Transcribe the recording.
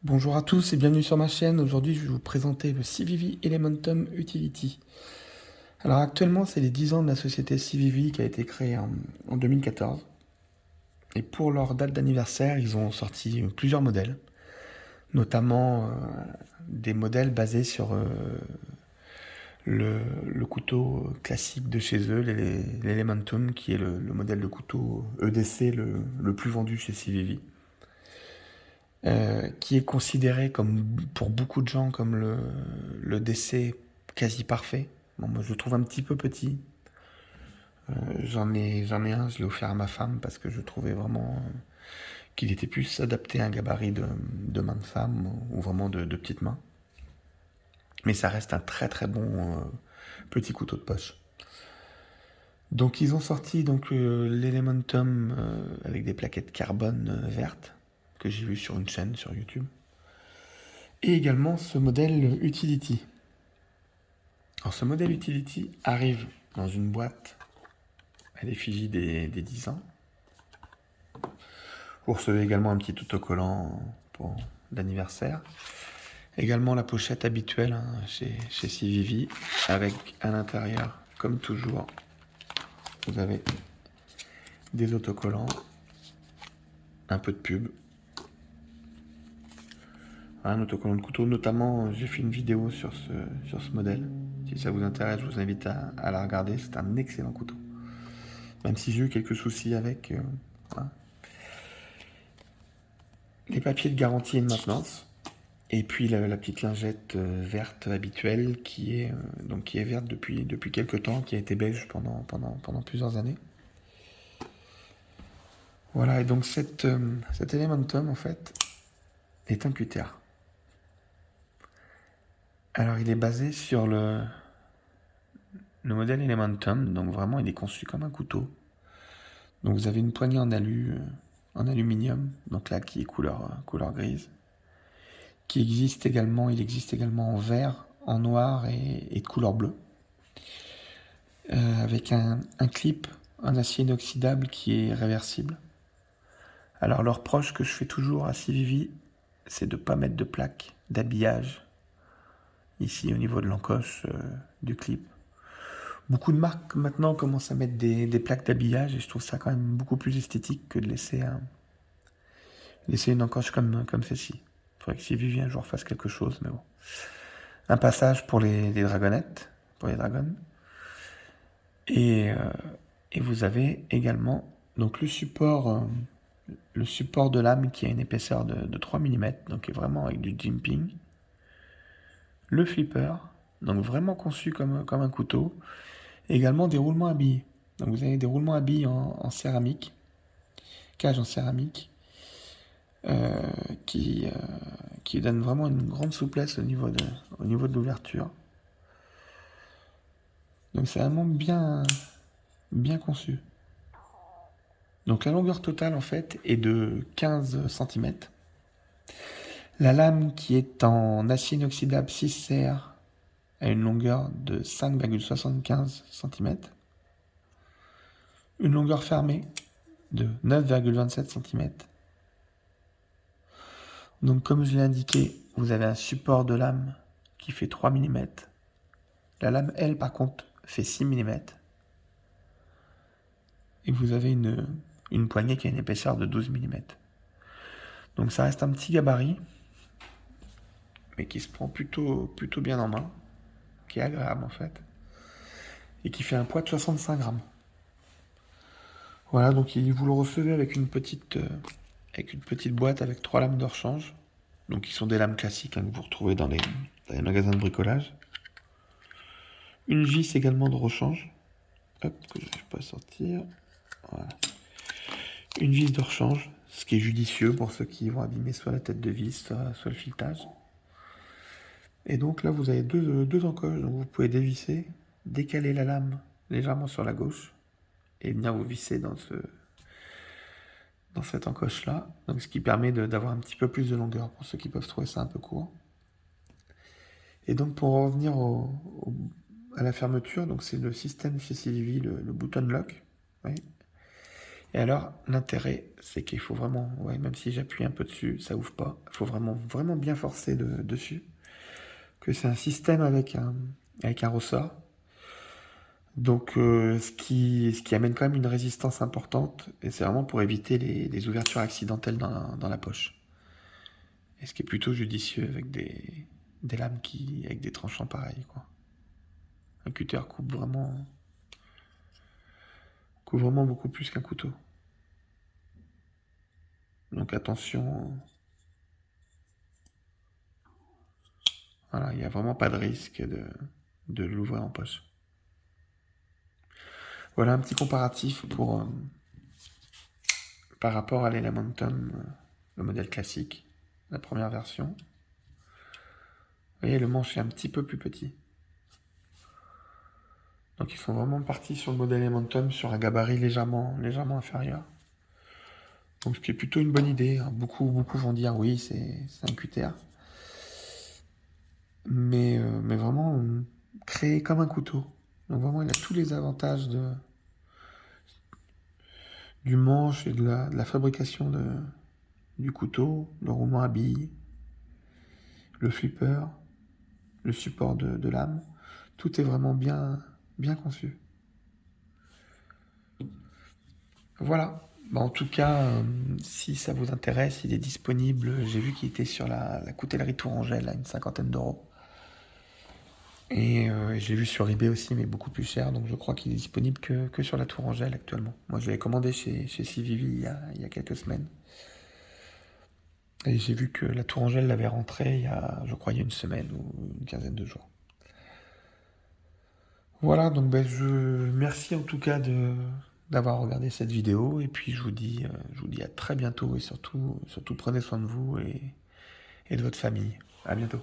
Bonjour à tous et bienvenue sur ma chaîne. Aujourd'hui, je vais vous présenter le CVV Elementum Utility. Alors actuellement, c'est les 10 ans de la société CVV qui a été créée en 2014. Et pour leur date d'anniversaire, ils ont sorti plusieurs modèles, notamment des modèles basés sur le couteau classique de chez eux, l'Elementum, qui est le modèle de couteau EDC le plus vendu chez CVV. Qui est considéré comme, pour beaucoup de gens, comme le décès quasi parfait. Bon, moi, je le trouve un petit peu petit. J'en ai un, je l'ai offert à ma femme parce que je trouvais vraiment qu'il était plus adapté à un gabarit de main de femme ou vraiment de petite main. Mais ça reste un très très bon petit couteau de poche. Donc ils ont sorti l'Elementum avec des plaquettes carbone vertes que j'ai vu sur une chaîne sur YouTube. Et également ce modèle Utility. Alors ce modèle Utility arrive dans une boîte à l'effigie des 10 ans. Vous recevez également un petit autocollant pour l'anniversaire. Également la pochette habituelle chez CVV avec à l'intérieur, comme toujours, vous avez des autocollants, un peu de pub, un autocollant de couteau. Notamment, j'ai fait une vidéo sur ce modèle. Si ça vous intéresse, je vous invite à la regarder. C'est un excellent couteau. Même si j'ai eu quelques soucis avec. Voilà. Les papiers de garantie et de maintenance. Et puis la petite lingette verte habituelle qui est verte depuis quelques temps, qui a été beige pendant plusieurs années. Voilà, et donc cet Elementum en fait est un cutter. Alors il est basé sur le modèle Elementum, donc vraiment il est conçu comme un couteau. Donc vous avez une poignée en aluminium, donc là qui est couleur grise, il existe également en vert, en noir et de couleur bleue. Avec un clip en acier inoxydable qui est réversible. Alors le reproche que je fais toujours à CVV, c'est de ne pas mettre de plaque d'habillage ici au niveau de l'encoche du clip. Beaucoup de marques maintenant commencent à mettre des plaques d'habillage et je trouve ça quand même beaucoup plus esthétique que de laisser une encoche comme celle-ci. Il faudrait que CVV un jour fasse quelque chose, mais bon. Un passage pour les dragonnettes, pour les dragons. Et vous avez également donc le support de lame qui a une épaisseur de 3 mm, donc est vraiment avec du jimping. Le flipper, donc vraiment conçu comme un couteau. Et également des roulements à billes. Donc vous avez des roulements à billes en céramique, cage en céramique, euh, qui, euh, qui donne vraiment une grande souplesse au niveau de l'ouverture. Donc c'est vraiment bien conçu. Donc la longueur totale en fait est de 15 cm. La lame qui est en acier inoxydable 6CR a une longueur de 5,75 cm. Une longueur fermée de 9,27 cm. Donc comme je l'ai indiqué, vous avez un support de lame qui fait 3 mm. La lame, elle, par contre, fait 6 mm. Et vous avez une poignée qui a une épaisseur de 12 mm. Donc ça reste un petit gabarit, mais qui se prend plutôt bien en main, qui est agréable en fait, et qui fait un poids de 65 grammes. Voilà, donc vous le recevez avec une petite boîte avec 3 lames de rechange, donc qui sont des lames classiques que vous retrouvez dans les magasins de bricolage. Une vis également de rechange, hop, que je ne vais pas sortir. Voilà. Une vis de rechange, ce qui est judicieux pour ceux qui vont abîmer soit la tête de vis, soit le filetage. Et donc là, vous avez deux encoches, donc vous pouvez dévisser, décaler la lame légèrement sur la gauche et venir vous visser dans cette encoche-là. Donc ce qui permet d'avoir un petit peu plus de longueur pour ceux qui peuvent trouver ça un peu court. Et donc pour en revenir à la fermeture, donc c'est le système chez CVV, le button lock. Oui. Et alors, l'intérêt, c'est qu'il faut vraiment, ouais, même si j'appuie un peu dessus, ça ouvre pas. Il faut vraiment, vraiment bien forcer dessus. Que c'est un système avec un ressort. Donc, ce qui amène quand même une résistance importante. Et c'est vraiment pour éviter les ouvertures accidentelles dans la poche. Et ce qui est plutôt judicieux avec des lames avec des tranchants pareils, quoi. Un cutter coupe vraiment beaucoup plus qu'un couteau. Donc attention, voilà, il n'y a vraiment pas de risque de l'ouvrir en poche. Voilà un petit comparatif par rapport à l'Elementum, le modèle classique, la première version. Vous voyez, le manche est un petit peu plus petit. Donc ils sont vraiment partis sur le modèle Elementum sur un gabarit légèrement inférieur. Donc ce qui est plutôt une bonne idée. Beaucoup vont dire oui, c'est un cutter. Mais vraiment créé comme un couteau. Donc vraiment il a tous les avantages du manche et de la fabrication du couteau, le roulement à billes, le flipper, le support de lame. Tout est vraiment bien conçu. Voilà. Bah, en tout cas, si ça vous intéresse, il est disponible. J'ai vu qu'il était sur la coutellerie Tourangelle à une 50aine d'euros. Et j'ai vu sur eBay aussi, mais beaucoup plus cher. Donc je crois qu'il est disponible que sur la Tourangelle actuellement. Moi, je l'avais commandé chez CVV il y a quelques semaines. Et j'ai vu que la Tourangelle l'avait rentré je crois, il y a une semaine ou une quinzaine de jours. Voilà, donc merci en tout cas d'avoir regardé cette vidéo. Et puis je vous dis à très bientôt. Et surtout prenez soin de vous et de votre famille. À bientôt.